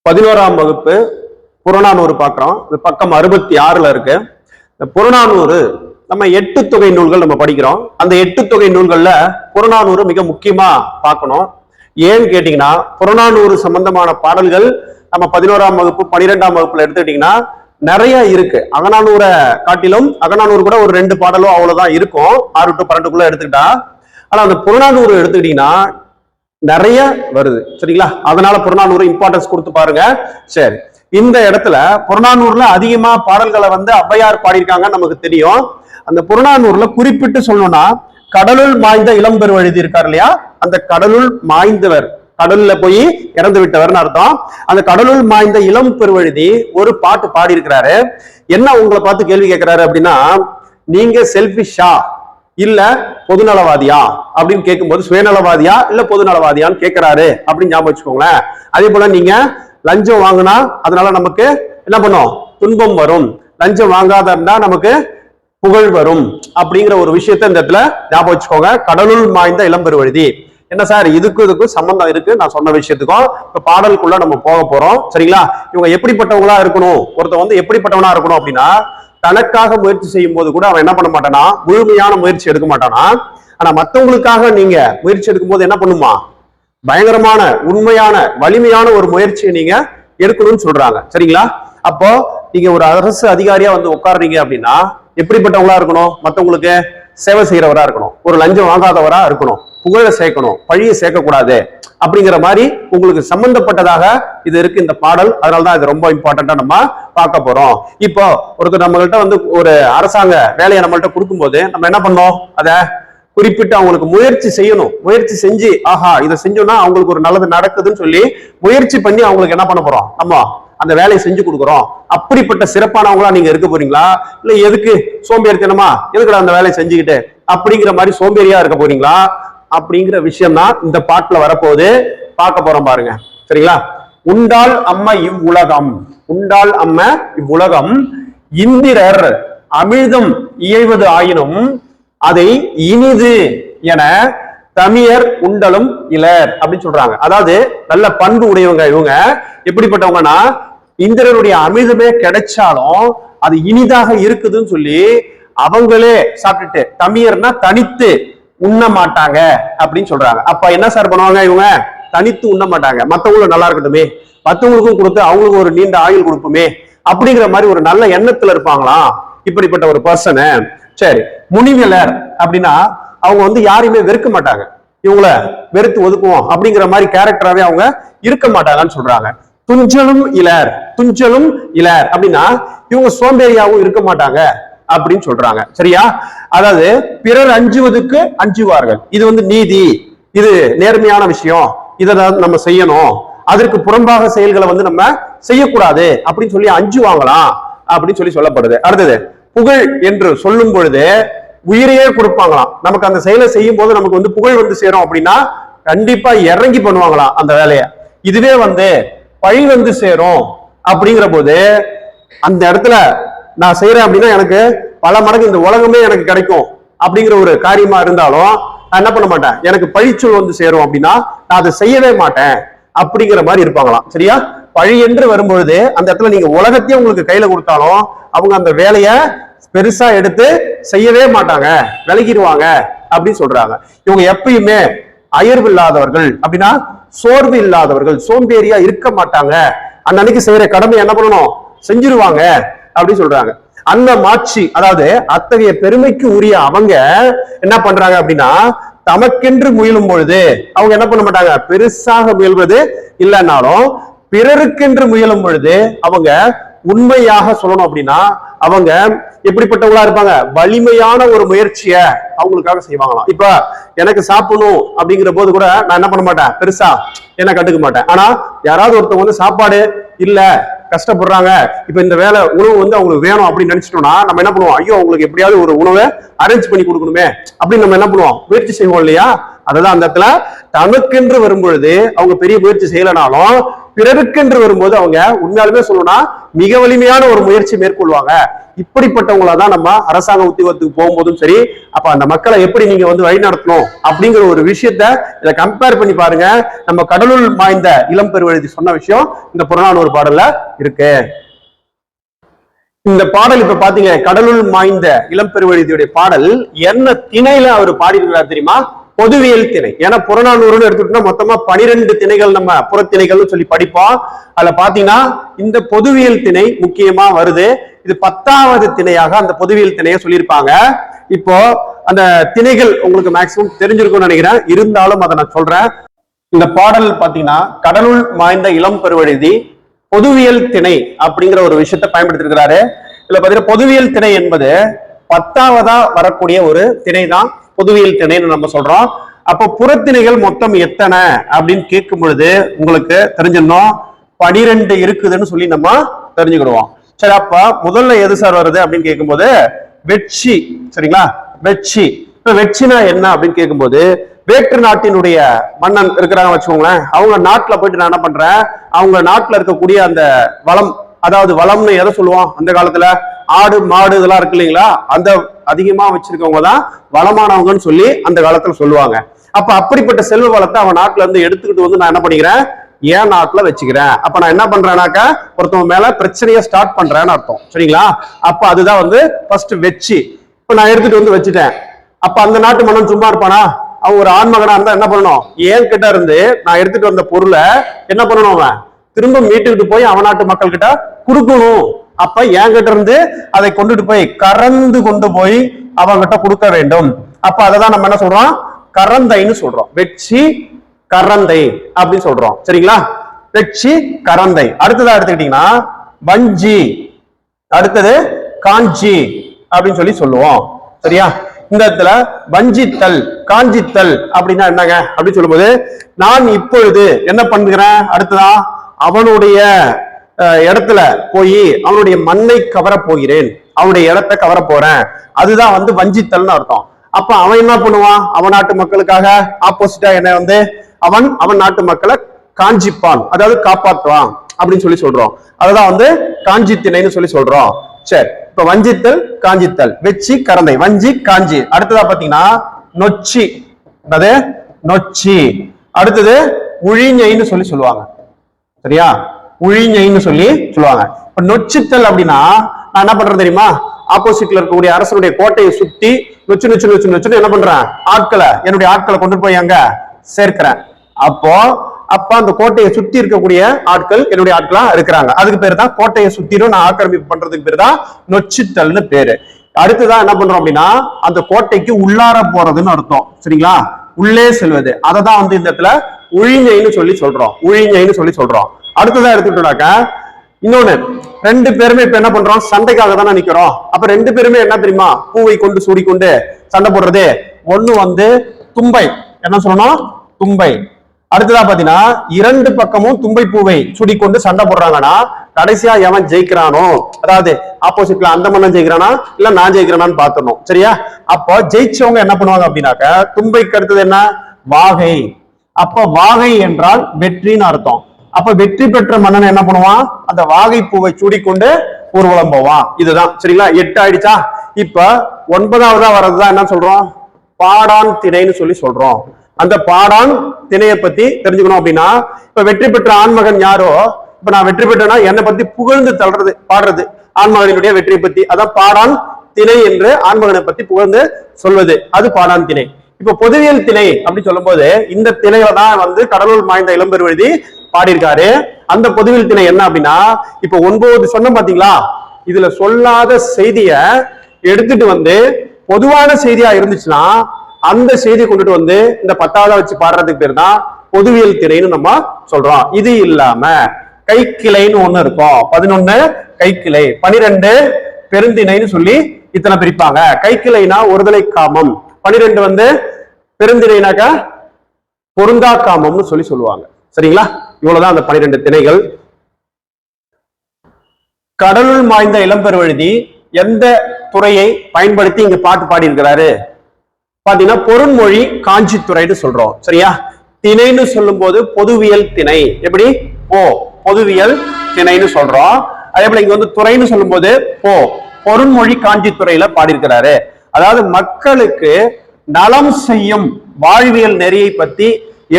11ஆம் வகுப்பு புறநானூறு பார்க்கிறோம். இது பக்கம் 66ல இருக்கு. இந்த புறநானூறு நம்ம 8 தொகை நூல்கள் நம்ம படிக்கிறோம். அந்த 8 தொகை நூல்கள்ல புறநானூறு மிக முக்கியமா பார்க்கணும். ஏன்னு கேட்டீங்கன்னா புறநானூறு சம்பந்தமான பாடல்கள் நம்ம 11ஆம் வகுப்பு 12ஆம் வகுப்புல எடுத்துக்கிட்டீங்கன்னா நிறைய இருக்கு. அகநானூரை காட்டிலும் அகநானூறு கூட ஒரு 2 பாடலோ அவ்வளவுதான் இருக்கும், 6 to 12 எடுத்துக்கிட்டா. ஆனா அந்த புறநானூறு எடுத்துக்கிட்டீங்கன்னா நிறைய வருது, சரிங்களா? அதனால புறநானூறு இம்பார்ட்டன்ஸ் கொடுத்து பாருங்க. சரி, இந்த இடத்துல புறநானூறுல அதிகமா பாடல்களை ஔவையார் பாடியிருக்காங்கன்னு நமக்கு தெரியும். அந்த புறநானூறுல குறிப்பிட்டு சொல்லணும்னா கடலுள் மாய்ந்த இளம்பெரு எழுதி இருக்காரு இல்லையா, அந்த கடலுள் மாய்ந்தவர், கடல்ல போய் இறந்து விட்டவர்னு அர்த்தம். அந்த கடலுள் மாய்ந்த இளம் பெருவழுதி ஒரு பாட்டு பாடி இருக்கிறாரு. என்ன உங்களை பார்த்து கேள்வி கேட்கிறாரு அப்படின்னா, நீங்க செல்பிஷா இல்ல பொதுநலவாதியா அப்படின்னு கேட்கும்போது சுயநலவாதியா இல்ல பொதுநலவாதியான்னு கேட்கிறாரு அப்படின்னு ஞாபகம் வச்சுக்கோங்களேன். அதே போல நீங்க லஞ்சம் வாங்கினா அதனால நமக்கு என்ன பண்ணும், துன்பம் வரும். லஞ்சம் வாங்காத இருந்தா நமக்கு புகழ் வரும் அப்படிங்கிற ஒரு விஷயத்த இந்த இடத்துல ஞாபகம் வச்சுக்கோங்க. கடலுள் மாய்ந்த இளம்பெருவழுதி. என்ன சார் இதுக்கும் சம்பந்தம் இருக்கு நான் சொன்ன விஷயத்துக்கும்? இப்ப பாடலுக்குள்ள நம்ம போக போறோம், சரிங்களா? இவங்க எப்படிப்பட்டவங்களா இருக்கணும், ஒருத்தர் எப்படிப்பட்டவனா இருக்கணும் அப்படின்னா, தனக்காக முயற்சி செய்யும் போது கூட அவன் என்ன பண்ண மாட்டானா, முழுமையான முயற்சி எடுக்க மாட்டானா. ஆனா மத்தவங்களுக்காக நீங்க முயற்சி எடுக்கும் போது என்ன பண்ணுமா, பயங்கரமான உண்மையான வலிமையான ஒரு முயற்சியை நீங்க எடுக்கணும்னு சொல்றாங்க, சரிங்களா? அப்போ நீங்க ஒரு அரசு அதிகாரியா உட்கார்றீங்க அப்படின்னா எப்படிப்பட்டவங்களா இருக்கணும், மத்தவங்களுக்கு சேவை செய்யறவரா இருக்கணும், ஒரு லஞ்சம் வாங்காதவரா இருக்கணும், புகழ சேர்க்கணும், பழிய சேர்க்கக்கூடாது அப்படிங்கிற மாதிரி உங்களுக்கு சம்பந்தப்பட்டதாக இது இருக்கு இந்த பாடல். அதனாலதான் இது ரொம்ப இம்பார்ட்டண்டா நம்ம பார்க்க போறோம். இப்போ ஒருத்தர் நம்மள்கிட்ட ஒரு அரசாங்க வேலையை நம்மள்கிட்ட கொடுக்கும்போது நம்ம என்ன பண்ணோம், அதை குறிப்பிட்டு அவங்களுக்கு முயற்சி செய்யணும். முயற்சி செஞ்சு ஆஹா இதை செஞ்சோம்னா அவங்களுக்கு ஒரு நல்லது நடக்குதுன்னு சொல்லி முயற்சி பண்ணி அவங்களுக்கு என்ன பண்ண போறோம், நம்ம அந்த வேலையை செஞ்சு கொடுக்குறோம். அப்படிப்பட்ட சிறப்பானவங்களா நீங்க இருக்க போறீங்களா, இல்ல எதுக்கு சோம்பேறித்தனமா எதுக்குடா அந்த வேலையை செஞ்சுக்கிட்டு அப்படிங்கிற மாதிரி சோம்பேறியா இருக்க போறீங்களா அப்படிங்கிற விஷயம் தான் இந்த பாட்டுல வரப்போகுது. பார்க்க போறோம் பாருங்க, சரிங்களா? உண்டால் அம்ம இவ்வுலகம், உண்டால் அம்ம இவ்வுலகம் இந்திரர் அமிழ்தம் இயைவது ஆயினும் அதை இனிது என தமியர் உண்டலும் இலர் அப்படின்னு சொல்றாங்க. அதாவது நல்ல பண்பு உடையவங்க இவங்க. எப்படிப்பட்டவங்கன்னா, இந்திரனுடைய அமிர்தமே கிடைச்சாலும் அது இனிதாக இருக்குதுன்னு சொல்லி அவங்களே சாப்பிட்டுட்டு, தமியர்னா தனித்து உண்ண மாட்டாங்க அப்படின்னு சொல்றாங்க. அப்ப என்ன சார் பண்ணுவாங்க இவங்க, தனித்து உண்ண மாட்டாங்க, மத்தவங்களும் நல்லா இருக்கட்டுமே, மத்தவங்களுக்கும் கொடுத்து அவங்களுக்கு ஒரு நீண்ட ஆயுள் கொடுப்போமே அப்படிங்கிற மாதிரி ஒரு நல்ல எண்ணத்துல இருப்பாங்களாம் இப்படிப்பட்ட ஒரு பர்சனு. சரி, முனிவிலர் அப்படின்னா அவங்க யாரையுமே வெறுக்க மாட்டாங்க, இவங்கள வெறுத்து ஒதுக்குவோம் அப்படிங்கிற மாதிரி கேரக்டராவே அவங்க இருக்க மாட்டாங்கன்னு சொல்றாங்க. துஞ்சலும் இலர், துஞ்சலும் இலர் அப்படின்னா இவங்க சோம்பேறியாவும் இருக்க மாட்டாங்க அப்படின்னு சொல்றாங்க, சரியா? அதாவது பிறர் அஞ்சுவதற்கு அஞ்சுவார்கள், இது நீதி, இது நேர்மையான விஷயம், இதை நம்ம செய்யணும், அதற்கு புறம்பாக செயல்களை நம்ம செய்யக்கூடாது அப்படின்னு சொல்லி அஞ்சுவாங்களாம் அப்படின்னு சொல்லி சொல்லப்படுது. அடுத்தது புகழ் என்று சொல்லும் பொழுது உயிரையே கொடுப்பாங்களாம். நமக்கு அந்த செயலை செய்யும் போது நமக்கு புகழ் சேரும் அப்படின்னா கண்டிப்பா இறங்கி பண்ணுவாங்களாம் அந்த வேலையை. இதுவே பழி சேரும் அப்படிங்கிற போது அந்த இடத்துல நான் செய்யறேன் அப்படின்னா எனக்கு பல மடங்கு இந்த உலகமே எனக்கு கிடைக்கும் அப்படிங்கிற ஒரு காரியமா இருந்தாலும் நான் என்ன பண்ண மாட்டேன், எனக்கு பழிச்சொல் சேரும் அப்படின்னா நான் அதை செய்யவே மாட்டேன் அப்படிங்கிற மாதிரி இருப்பாங்களாம், சரியா? பழி என்று வரும்பொழுது அந்த இடத்துல நீங்க உலகத்தையும் உங்களுக்கு கையில கொடுத்தாலும் அவங்க அந்த வேலையை பெருசா எடுத்து செய்யவே மாட்டாங்க, விலகிடுவாங்க அப்படின்னு சொல்றாங்க. இவங்க எப்பயுமே அயர்வு இல்லாதவர்கள் அப்படின்னா சோர்வு இல்லாதவர்கள், சோம்பேறியா இருக்க மாட்டாங்க, அன்னைக்கு செய்யற கடமை என்ன பண்ணணும் செஞ்சிருவாங்க அப்படின்னு சொல்றாங்க. அந்த மாட்சி, அதாவது அத்தகைய பெருமைக்கு உரிய அவங்க என்ன பண்றாங்க அப்படின்னா, தமக்கென்று முயலும் பொழுது அவங்க என்ன பண்ண மாட்டாங்க, பெருசாக முயல்வது இல்லைன்னாலும் பிறருக்கென்று முயலும் பொழுது அவங்க உண்மையாக சொல்லணும் அப்படின்னா அவங்க எப்படிப்பட்டவங்களா இருப்பாங்க, வலிமையான ஒரு முயற்சிய அவங்களுக்காக செய்வாங்களாம். இப்ப எனக்கு சாப்பிடணும் அப்படிங்கிற போது கூட நான் என்ன பண்ண மாட்டேன், பெருசா என்ன கண்டுக்க மாட்டேன். ஆனா யாராவது ஒருத்தவங்க சாப்பாடு இல்ல கஷ்டப்படுறாங்க, இப்ப இந்த வேலை உணவு அவங்களுக்கு வேணும் அப்படின்னு நினைச்சிட்டோம்னா நம்ம என்ன பண்ணுவோம், ஐயோ அவங்களுக்கு எப்படியாவது ஒரு உணவை அரேஞ்ச் பண்ணி கொடுக்கணுமே அப்படின்னு நம்ம என்ன பண்ணுவோம், முயற்சி செய்வோம் இல்லையா? அதெல்லாம் அந்த இடத்துல தனக்கென்று வரும்பொழுது அவங்க பெரிய முயற்சி செய்யலனாலும் பிறருக்கென்று வரும்போது அவங்க உண்மையாலுமே சொல்லணும்னா மிக வலிமையான ஒரு முயற்சி மேற்கொள்வாங்க. இப்படிப்பட்டவங்கள தான் நம்ம அரசாங்க உத்தியோகத்துக்கு போகும்போதும் சரி, அப்ப அந்த மக்களை எப்படி நீங்க வந்து வழி நடத்தணும் அப்படிங்கிற ஒரு விஷயத்த இதை கம்பேர் பண்ணி பாருங்க. நம்ம கடலுள் மாய்ந்த இளம் பெருவழுதி சொன்ன விஷயம் இந்த புறநானூறு பாடல்ல இருக்கு. இந்த பாடல் இப்ப பாத்தீங்க, கடலுள் மாய்ந்த இளம் பெருவழுதியுடைய பாடல் என்ன திணையில அவர் பாடியிருக்கிறார் தெரியுமா? பொதுவியல் திணை. ஏன்னா புறநானூறுன்னு எடுத்துக்கிட்டோம்னா மொத்தமா 12 திணைகள் நம்ம புறத்திணைகள்னு சொல்லி படிப்போம். அதுல பாத்தீங்கன்னா இந்த பொதுவியல் திணை முக்கியமா வருது. இது 10வது திணையாக அந்த பொதுவியல் திணையை சொல்லியிருப்பாங்க. இப்போ அந்த திணைகள் உங்களுக்கு மேக்சிமம் தெரிஞ்சிருக்கும்னு நினைக்கிறேன், இருந்தாலும் அதை நான் சொல்றேன். இந்த பாடல் பாத்தீங்கன்னா கடலுள் மாய்ந்த இளம் பெருவழுதி பொதுவியல் திணை அப்படிங்கிற ஒரு விஷயத்தை பயன்படுத்தி இருக்கிறாரு. இதுல பாத்தீங்கன்னா பொதுவியல் திணை என்பது 10வதா வரக்கூடிய ஒரு திணை தான் பொதுவியல் திணைன்னு நம்ம சொல்றோம். அப்போ புறத்திணைகள் மொத்தம் எத்தனை அப்படின்னு கேட்கும் பொழுது உங்களுக்கு தெரிஞ்சிடணும் 12 இருக்குதுன்னு சொல்லி நம்ம தெரிஞ்சுக்கிடுவோம். சரி, அப்ப முதல்ல எது சார் வருது அப்படின்னு கேட்கும்போது வெட்சி. சரிங்களா, வெட்சி. இப்ப வெட்சினா என்ன அப்படின்னு கேட்கும்போது வேற்று நாட்டினுடைய மன்னன் இருக்கிறாங்க வச்சுக்கோங்களேன், அவங்க நாட்டுல போயிட்டு நான் என்ன பண்றேன், அவங்க நாட்டுல இருக்கக்கூடிய அந்த வளம், அதாவது வளம்னு எதை சொல்லுவோம் அந்த காலத்துல, ஆடு மாடு இதெல்லாம் இருக்கு இல்லைங்களா, அந்த அதிகமா வச்சிருக்கவங்க தான் வளமானவங்கன்னு சொல்லி அந்த காலத்துல சொல்லுவாங்க. அப்ப அப்படிப்பட்ட செல்வ வளத்தை அவன் நாட்டுல இருந்து எடுத்துக்கிட்டு வந்து நான் என்ன பண்ணிக்கிறேன், ஏன் நாட்டுல வச்சுக்கிறேன். அப்ப நான் என்ன பண்றேன்னாக்கா ஒருத்தவங்க மேல பிரச்சனையை ஸ்டார்ட் பண்றேன்னு அர்த்தம். சரிங்களா, அப்ப அதுதான் வந்து ஃபர்ஸ்ட் வெச்சு. இப்ப நான் எடுத்துட்டு வந்து வச்சுட்டேன். அப்ப அந்த நாட்டு மன்னன் சும்மா இருப்பானா? அவன் ஒரு ஆண்மகனா இருந்தா என்ன பண்ணணும், ஏன் கிட்ட இருந்து நான் எடுத்துட்டு வந்த பொருளை என்ன பண்ணணும், அவன் திரும்ப மீட்டுக்கிட்டு போய் அவன் நாட்டு மக்கள் கிட்ட கொடுக்கணும். அப்ப என் கிட்ட இருந்து அதை கொண்டுட்டு போய் கறந்து கொண்டு போய் அவங்கிட்ட கொடுக்க வேண்டும். அப்ப அததான் நம்ம என்ன சொல்றோம், கறந்தைன்னு சொல்றோம். வெச்சி கறந்தை அப்படின்னு சொல்றோம். சரிங்களா, வெச்சி கறந்தை. அடுத்ததா எடுத்துக்கிட்டீங்கன்னா வஞ்சி, அடுத்தது காஞ்சி அப்படின்னு சொல்லி சொல்லுவோம். சரியா, இந்த இடத்துல வஞ்சித்தல் காஞ்சித்தல் அப்படின்னா என்னங்க அப்படின்னு சொல்லும்போது, நான் இப்பொழுது என்ன பண்ணுகிறேன், அடுத்ததான் அவனுடைய இடத்துல போய் அவனுடைய மண்ணை கவர போகிறேன், அவனுடைய இடத்தை கவர போறேன், அதுதான் வந்து வஞ்சித்தல்னு அர்த்தம். அப்ப அவன் என்ன பண்ணுவான், அவன் நாட்டு மக்களுக்காக ஆப்போசிட்டா என்ன வந்து அவன் நாட்டு மக்களை காஞ்சிப்பான், அதாவது காப்பாற்றுவான் அப்படின்னு சொல்லி சொல்றோம். அதுதான் வந்து காஞ்சி திணைன்னு சொல்லி சொல்றோம். சரி, இப்ப வஞ்சித்தல் காஞ்சித்தல், வெச்சி கறந்தை, வஞ்சி காஞ்சி. அடுத்ததா பாத்தீங்கன்னா நொச்சி, அது நொச்சி. அடுத்தது உழிஞைன்னு சொல்லி சொல்லுவாங்க. சரியா, உழிஞைன்னு சொல்லி சொல்லுவாங்க. இப்ப நொச்சித்தல் அப்படின்னா நான் என்ன பண்றேன் தெரியுமா, ஆப்போசிட்ல இருக்கக்கூடிய அரசனுடைய கோட்டையை சுத்தி நொச்சு நொச்சு நொச்சு நொச்சுன்னு என்ன பண்றேன், என்னுடைய ஆட்களை கொண்டு போய் அங்க சேர்க்கிறேன். அப்ப அந்த கோட்டையை சுத்தி இருக்கக்கூடிய ஆட்கள் என்னுடைய ஆட்களா இருக்கிறாங்க. அதுக்கு பேரு தான் கோட்டையை சுத்திரும் நான் ஆக்கிரமிப்பு பண்றதுக்கு பேரு தான் நொச்சித்தல்னு பேரு. அடுத்துதான் என்ன பண்றோம் அப்படின்னா அந்த கோட்டைக்கு உள்ளார போறதுன்னு அர்த்தம். சரிங்களா, உள்ளே செல்வது, அதை தான் வந்து இந்த இடத்துல உழிஞைன்னு சொல்லி சொல்றோம். உழிஞைன்னு சொல்லி சொல்றோம். அடுத்ததான் எடுத்துக்கிட்டோம்னாக்க இன்னொன்னு, 2 பேருமே இப்ப என்ன பண்றோம், சண்டைக்காக தானே நிக்கிறோம். அப்ப 2 பேருமே என்ன தெரியுமா, பூவை கொண்டு சூடிக்கொண்டு சண்டை போடுறது. ஒண்ணு வந்து தும்பை, என்ன சொல்லணும், தும்பை. அடுத்ததா பாத்தீங்கன்னா 2 பக்கமும் தும்பை பூவை சூடிக்கொண்டு சண்டை போடுறாங்கன்னா கடைசியா எவன் ஜெயிக்கிறானோ, அதாவது ஆப்போசிட்ல அந்த மன்னன் ஜெயிக்கிறானா இல்ல நான் ஜெயிக்கிறானான்னு பாத்துறோம். சரியா, அப்போ ஜெயிச்சவங்க என்ன பண்ணுவாங்க அப்படின்னாக்க தும்பைக்கு அடுத்தது என்ன, வாகை. அப்ப வாகை என்றால் வெற்றின்னு அர்த்தம். அப்ப வெற்றி பெற்ற மன்னன் என்ன பண்ணுவான், அந்த வாகை பூவை சூடிக்கொண்டு ஊர்வலம் போவான். இதுதான். சரிங்களா, 8 ஆயிடுச்சா. இப்ப 9வதா வர்றதுதான் என்ன சொல்றோம், பாடான் திணைன்னு சொல்லி சொல்றோம். அந்த பாடான் திணையை பத்தி தெரிஞ்சுக்கணும் அப்படின்னா, இப்ப வெற்றி பெற்ற ஆண்மகன் யாரோ, இப்ப நான் வெற்றி பெற்றேன்னா என்னை பத்தி புகழ்ந்து தள்ளுறது பாடுறது, ஆண்மகனுடைய வெற்றியை பத்தி, அதான் பாடான் திணை என்று ஆண்மகனை பத்தி புகழ்ந்து சொல்வது, அது பாடான் திணை. இப்ப பொதுவியல் திணை அப்படி சொல்லும் போது இந்த திணையில தான் வந்து கடலுள் மாய்ந்த இளம்பெருவழுதி பாடியிருக்காரு. அந்த பொதுவியல் திணை என்ன அப்படின்னா, இப்ப 9 சொன்ன பாத்தீங்களா, இதுல சொல்லாத செய்திய எடுத்துட்டு வந்து பொதுவான செய்தியா இருந்துச்சுன்னா அந்த செய்தியை கொண்டுட்டு வந்து இந்த 10வதா வச்சு பாடுறதுக்கு பேர் தான் பொதுவியல் திணைன்னு நம்ம சொல்றோம். இது இல்லாம கைக்கிளைன்னு ஒண்ணு இருக்கும், 11 கைக்கிளை, 12 பெருந்திணைன்னு சொல்லி இத்தனை பிரிப்பாங்க. கைக்கிளைனா ஒருதலை காமம், 12 வந்து பெருந்திணைனாக்கா பொருந்தா காமம்னு சொல்லி சொல்லுவாங்க. சரிங்களா, இவ்வளவுதான் அந்த 12 திணைகள். கடலுள் மாய்ந்த இளம்பெருவழுதி எந்த துறையை பயன்படுத்தி இங்க பாட்டு பாடி இருக்கிறாரு பாத்தீங்கன்னா பொருண்மொழி காஞ்சித்துறைன்னு சொல்றோம். சரியா, திணைன்னு சொல்லும் போது பொதுவியல் திணை, எப்படி பொதுவியல் திணைன்னு சொல்றோம். அதே போல இங்க வந்து துறைன்னு சொல்லும் போது பொருண்மொழி காஞ்சி துறையில பாடியிருக்கிறாரு. அதாவது மக்களுக்கு நலம் செய்யும் வாழ்வியல் நெறியை பத்தி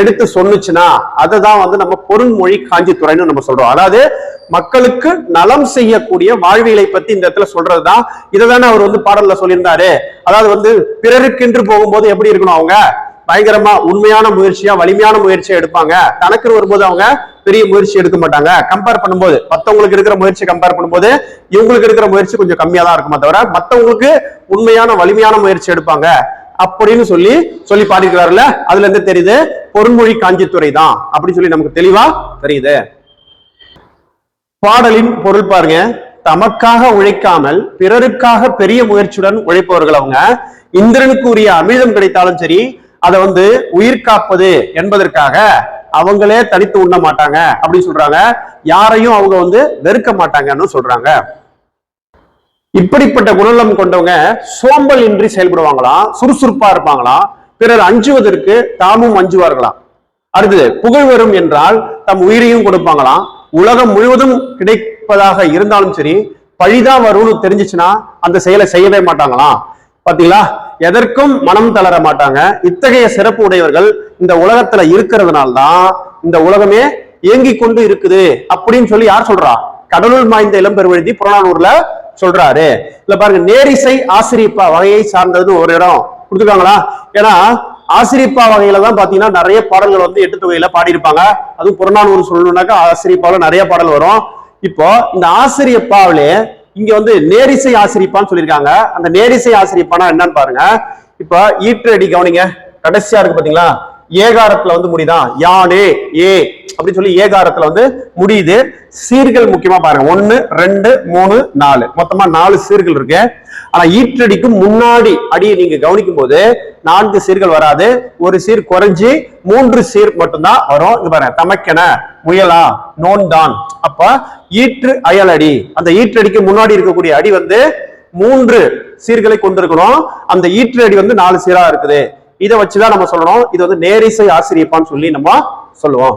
எடுத்து சொன்னுச்சுன்னா அதுதான் வந்து நம்ம பொருண்மொழி காஞ்சி துறைன்னு நம்ம சொல்றோம். அதாவது மக்களுக்கு நலம் செய்யக்கூடிய வாழ்வியலை பத்தி இந்த இடத்துல சொல்றதுதான். இதைதானே அவர் வந்து பாடல்ல சொல்லியிருந்தாரு. அதாவது வந்து பிறருக்கென்று போகும்போது எப்படி இருக்கணும், அவங்க பயங்கரமா உண்மையான முயற்சியா வலிமையான முயற்சியா எடுப்பாங்க. தனக்குன்னு வரும்போது அவங்க பெரிய முயற்சி எடுக்க மாட்டாங்க. கம்பேர் பண்ணும்போது மத்தவங்களுக்கு இருக்கிற முயற்சி கம்பேர் பண்ணும்போது இவங்களுக்கு இருக்கிற முயற்சி கொஞ்சம் கம்மியா தான் இருக்குமா தவிர மத்தவங்களுக்கு உண்மையான வலிமையான முயற்சி எடுப்பாங்க அப்படின்னு சொல்லி பாடிக்கிறாருல. அதுல இருந்து தெரியுது பொருண்மொழி காஞ்சித்துறை தான் அப்படின்னு சொல்லி நமக்கு தெளிவா தெரியுது. பாடலின் பொருள் பாருங்க. தமக்காக உழைக்காமல் பிறருக்காக பெரிய முயற்சியுடன் உழைப்பவர்கள் அவங்க. இந்திரனுக்கு உரிய அமிழ்தம் கிடைத்தாலும் சரி அதை வந்து உயிர் காப்பது என்பதற்காக அவங்களே தனித்து உண்ண மாட்டாங்க அப்படின்னு சொல்றாங்க. யாரையும் அவங்க வந்து வெறுக்க மாட்டாங்கன்னு சொல்றாங்க. இப்படிப்பட்ட குணநலம் கொண்டவங்க சோம்பல் இன்றி செயல்படுவாங்களாம், சுறுசுறுப்பா இருப்பாங்களாம், பிறர் அஞ்சுவதற்கு தாமும் அஞ்சுவார்களாம். அடுத்தது புகழ் வரும் என்றால் தம் உயிரையும் கொடுப்பாங்களாம். உலகம் முழுவதும் கிடைப்பதாக இருந்தாலும் சரி பழிதான் வரும்னு தெரிஞ்சிச்சுன்னா அந்த செயலை செய்யவே மாட்டாங்களாம். பாத்தீங்களா, எதற்கும் மனம் தளர மாட்டாங்க. இத்தகைய சிறப்பு உடையவர்கள் இந்த உலகத்துல இருக்கிறதுனால்தான் இந்த உலகமே இயங்கி கொண்டு இருக்குது அப்படின்னு சொல்லி யார் சொல்றா? கடலுள் மாய்ந்த இளம்பெருவழுதி புறநானூறுல சொல்றாரு. இல்ல பாருங்க, நேரிசை ஆசிரியப்பா வகையை சார்ந்ததுன்னு ஒரு இடம் கொடுத்துருக்காங்களா? ஏன்னா ஆசிரியப்பா வகையில தான் பாத்தீங்கன்னா நிறைய பாடல்கள் வந்து எட்டு தொகையில பாடியிருப்பாங்க. அதுவும் புறநானூறு சொல்லணும்னாக்கா ஆசிரியப்பாவில நிறைய பாடல் வரும். இப்போ இந்த ஆசிரியப்பாவிலே இங்க வந்து நேரிசை ஆசிரியப்பான்னு சொல்லியிருக்காங்க. அந்த நேரிசை ஆசிரியப்பானா என்னன்னு பாருங்க. இப்ப ஈற்றடி கவனிங்க, கடைசியா இருக்கு பாத்தீங்களா, ஏகாரத்துல வந்து முடியுதான், யானே ஏ அப்படின்னு சொல்லி ஏகாரத்துல வந்து முடியுது. சீர்கள் முக்கியமா பாருங்க, 1 2 3 4 மொத்தமா 4 சீர்கள் இருக்கு. ஆனா ஈற்றடிக்கு முன்னாடி அடியை நீங்க கவனிக்கும் போது 4 சீர்கள் வராது, ஒரு சீர் குறைஞ்சி 3 சீர் மட்டும்தான் வரும். இது பாருங்க, தமக்கென, முயலா, நோன்தான். அப்ப ஈற்று அயலடி, அந்த ஈற்றடிக்கு முன்னாடி இருக்கக்கூடிய அடி வந்து 3 சீர்களை கொண்டிருக்கணும். அந்த ஈற்று அடி வந்து 4 சீரா இருக்குது. இதை வச்சுதான் நம்ம சொல்லணும் இது வந்து நேரிசை ஆசிரியப்பான்னு சொல்லி நம்ம சொல்லுவோம்.